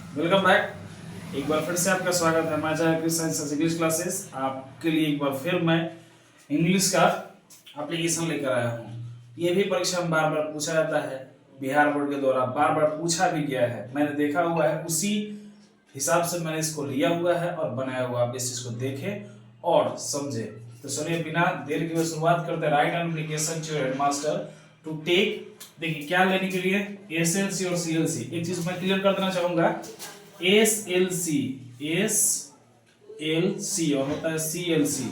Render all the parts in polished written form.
Welcome back. एक बार फिर से आपका स्वागत है हमारे channel Kris science English classes. आपके लिए एक बार फिर मैं इंग्लिश का एप्लीकेशन लेकर आया हूँ। ये भी परीक्षा में बार बार पूछा जाता है, बिहार बोर्ड के द्वारा बार बार पूछा भी गया है, मैंने देखा हुआ है, उसी हिसाब से मैंने इसको लिया हुआ है और बनाया हुआ। आप इस चीज को देखें और समझे। तो चलिए बिना देर के शुरुआत करते हैं। Write an application to headmaster to take. देखिए क्या लेने के लिए, एसएलसी और सीएलसी। एक चीज मैं क्लियर कर देना चाहूंगा, एसएलसी एसएलसी और होता है सीएलसी।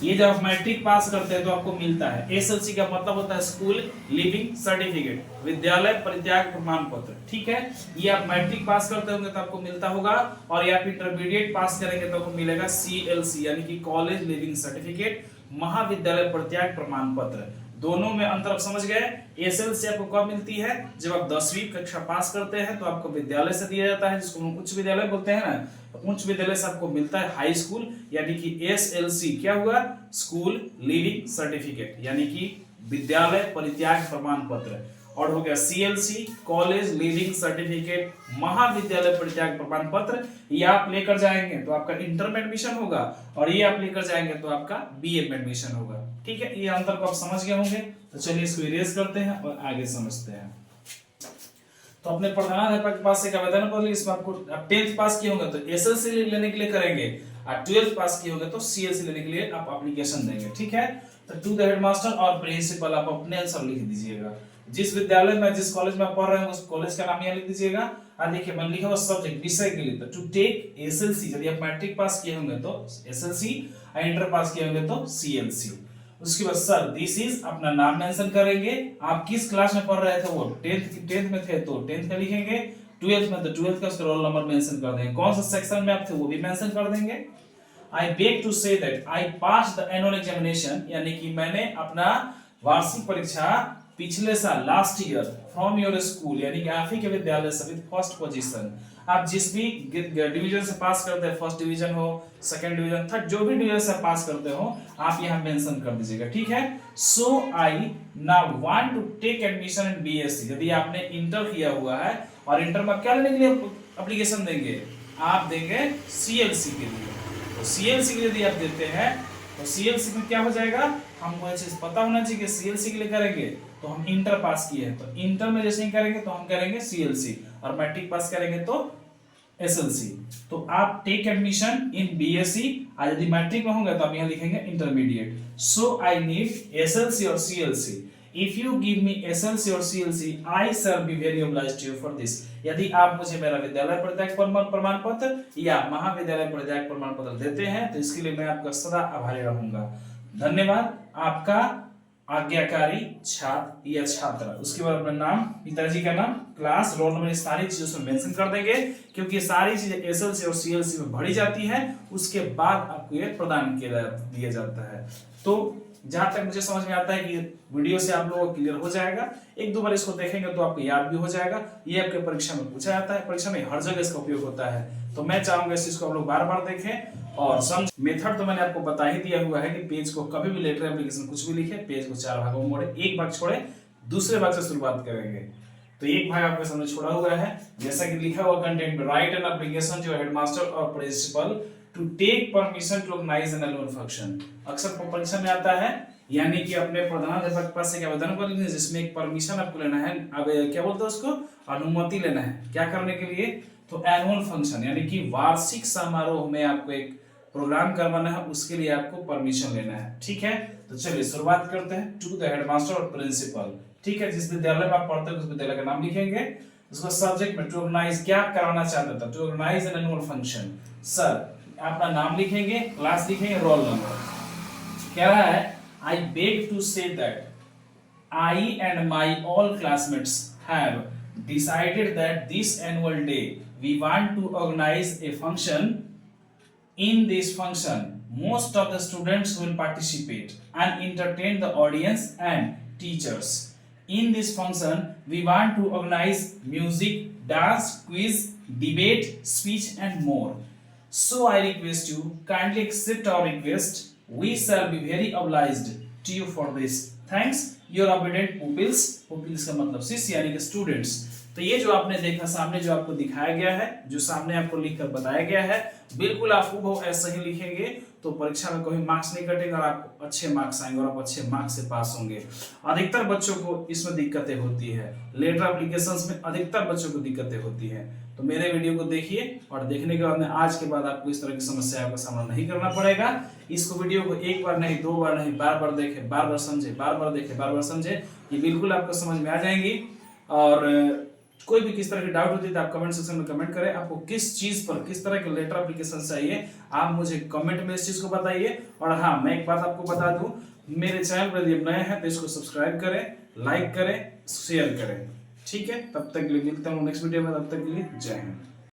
ये जब आप मैट्रिक पास करते हैं तो आपको मिलता है। एसएलसी का मतलब होता है स्कूल लिविंग सर्टिफिकेट, विद्यालय परित्याग प्रमाण पत्र। ठीक है, ये आप मैट्रिक पास करते होंगे तो आपको मिलता होगा, और या फिर इंटरमीडिएट पास करेंगे तो आपको मिलेगा सीएलसी यानी कि कॉलेज लिविंग सर्टिफिकेट, महाविद्यालय परित्याग प्रमाण पत्र। दोनों में अंतर आप समझ गए। एसएलसी आपको कब मिलती है, जब आप 10वीं कक्षा पास करते हैं तो आपको विद्यालय से दिया जाता है, जिसको हम उच्च विद्यालय बोलते हैं ना। तो उच्च विद्यालय से आपको मिलता है हाई स्कूल, यानी कि एसएलसी क्या हुआ, स्कूल लिविंग सर्टिफिकेट यानी कि विद्यालय परित्याग प्रमाण पत्र। और हो गया सीएलसी कॉलेज लिविंग सर्टिफिकेट, महाविद्यालय परित्याग प्रमाण पत्र। ये आप लेकर जाएंगे तो आपका इंटर में एडमिशन होगा, और ये आप लेकर जाएंगे तो आपका बीए में एडमिशन होगा। ठीक है, ये अंतर को आप समझ गए होंगे। तो चलिए इसको इरेज करते हैं और आगे समझते हैं। तो अपने प्रधानाध्यापक के पास से आवेदन पत्र, इसमें आपको 10th पास किए होंगे तो एसएलसी लेने के लिए करेंगे, और 12th पास किए होंगे तो सीएलसी लेने के लिए आप एप्लीकेशन देंगे। ठीक है, तो टू द हेडमास्टर और प्रिंसिपल आप अपने आंसर लिख दीजिएगा। जिस विद्यालय में जिस कॉलेज में आप पढ़ रहे हैं उस कॉलेज का नाम यहाँ लिख दीजिएगा। और देखिए मैंने लिखा हुआ सब्जेक्ट विषय के लिए, तो टू टेक एसएलसी, यदि आप मैट्रिक पास किए होंगे तो एसएलसी और इंटर पास किए होंगे तो सीएलसी। उसके बाद सर दिस इज, अपना नाम मेंशन करेंगे, आप किस क्लास में पढ़ रहे थे, वो 10th में थे तो 10th का लिखेंगे, 12th में तो 12th का उसका रोल नंबर मेंशन कर देंगे, कौन सा सेक्शन में आप थे वो भी मेंशन कर देंगे। I beg to say that I pass the annual examination, यानी कि मैंने अपना वार्षिक परीक्षा पिछले साल last year from your school, यानी कि आप ही के विद्यालय से विद फर्स्ट पोजीशन। आप जिस भी डिवीजन से पास करते हैं, फर्स्ट डिवीजन हो, सेकंड डिवीजन, थर्ड, जो भी डिवीजन से पास करते हो आप यहाँ मेंशन कर दीजिएगा। ठीक है, so I now want to take admission in BSc. यदि आपने इंटर किया हुआ है और इंटर में क्या लेने के लिए एप्लीकेशन देंगे, आप देंगे सीएलसी के लिए। तो सीएलसी के लिए यदि आप देते हैं तो सीएलसी में क्या हो जाएगा, हमको ये चीज पता होना चाहिए कि सीएलसी के लिए करेंगे तो हम इंटर पास किए हैं, तो इंटर में जैसे ही करेंगे तो हम करेंगे सीएलसी, और मैट्रिक पास करेंगे तो एसएलसी। तो आप टेक एडमिशन इन बीएससी, आज यदि मैट्रिक में होंगे तो आप यहाँ लिखेंगे intermediate. So I need SLC और CLC. If you give me SLC और CLC I shall be very obliged to you for this. यदि आप मुझे मेरा विद्यालय परित्याग प्रमाण पत्र या महाविद्यालय परित्याग प्रमाण पत्र देते हैं तो इसके लिए मैं आपका सदा आभारी रहूंगा। धन्यवाद। आपका आज्ञाकारी छात्र या छात्रा। उसके बाद अपना नाम, पिताजी का नाम, क्लास, रोल नंबर, सारी चीजें उसमें मेंशन कर देंगे, क्योंकि सारी चीजें एसएलसी और सीएलसी में भरी जाती है, उसके बाद आपको ये प्रदान दिया जाता है। तो जहां तक मुझे समझ में आता है कि वीडियो से आप लोगों को क्लियर हो जाएगा, एक दो बार इसको देखेंगे तो आपको याद भी हो जाएगा। ये आपके परीक्षा में पूछा जाता है, परीक्षा में हर जगह इसका उपयोग होता है। तो मैं चाहूंगा इस चीज को आप लोग बार बार देखें और समझ। मेथड तो मैंने आपको बता ही दिया हुआ है कि पेज को कभी भी लेटर एप्लीकेशन कुछ भी लिखे, पेज को 4 भागों में मोड़े, एक भाग छोड़े, दूसरे भाग से शुरुआत करेंगे। तो एक भाग आपके सामने छोड़ा हुआ है, जैसा कि लिखा हुआ कंटेंट में, write an application to headmaster और principal to take permission to organise an annual function. अक्सर परीक्षा में आता है, यानी कि अपने प्रधानाध्यापक के पास से आवेदन पत्र लिखना, जिसमें एक परमिशन आपको लेना है, अब क्या बोलते हैं उसको, अनुमति लेना है, क्या करने के लिए, तो एनुअल फंक्शन यानी कि वार्षिक समारोह में आपको एक प्रोग्राम करवाना है, उसके लिए आपको परमिशन लेना है। ठीक है, तो चलिए शुरुआत करते हैं। टू द हेडमास्टर और प्रिंसिपल। ठीक है, जिस विद्यालय में आप पढ़ते हैं उस विद्यालय का नाम लिखेंगे, उसका सब्जेक्ट में टू ऑर्गेनाइज, क्या कराना चाहता था, to organise an annual function. Sir अपना नाम लिखेंगे, क्लास लिखेंगे, रोल नंबर। कह रहा है I beg to say that I and my all classmates have decided that this annual day we want to organize a function. In this function, most of the students will participate and entertain the audience and teachers. In this function, we want to organize music, dance, quiz, debate, speech and more. So I request you kindly accept our request. We shall be very obliged to you for this. Thanks, your obedient pupils. Pupils का मतलब शिष्य यानी कि students. तो ये जो आपने देखा सामने जो आपको दिखाया गया है, जो सामने आपको लिखकर बताया गया है, बिल्कुल आप हूबहू ऐसा ही लिखेंगे तो परीक्षा में कोई मार्क्स नहीं कटेगा और आपको अच्छे मार्क्स आएंगे और आप अच्छे मार्क्स से पास होंगे। अधिकतर बच्चों को इसमें दिक्कतें होती है, लेटर एप्लीकेशंस में अधिकतर बच्चों को दिक्कतें होती है। तो मेरे वीडियो को देखिए और देखने के बाद में आज के बाद आपको इस तरह की समस्या का सामना नहीं करना पड़ेगा। इसको वीडियो को एक बार नहीं, 2 बार नहीं, बार बार देखें, बार बार समझे, बार बार देखें, बार बार समझे, ये बिल्कुल आपको समझ में आ जाएंगी। और कोई भी किस तरह की डाउट होती है तो आप कमेंट सेक्शन में कमेंट करें। आपको किस चीज पर, किस तरह के लेटर एप्लीकेशन चाहिए, आप मुझे कमेंट में इस चीज को बताइए। और हाँ, मैं एक बात आपको बता दूं, मेरे चैनल पर यदि नए हैं तो इसको सब्सक्राइब करें, लाइक करें, शेयर करें। ठीक है, तब तक के लिए मिलता हूँ नेक्स्ट वीडियो में, तब तक के लिए जय हिंद।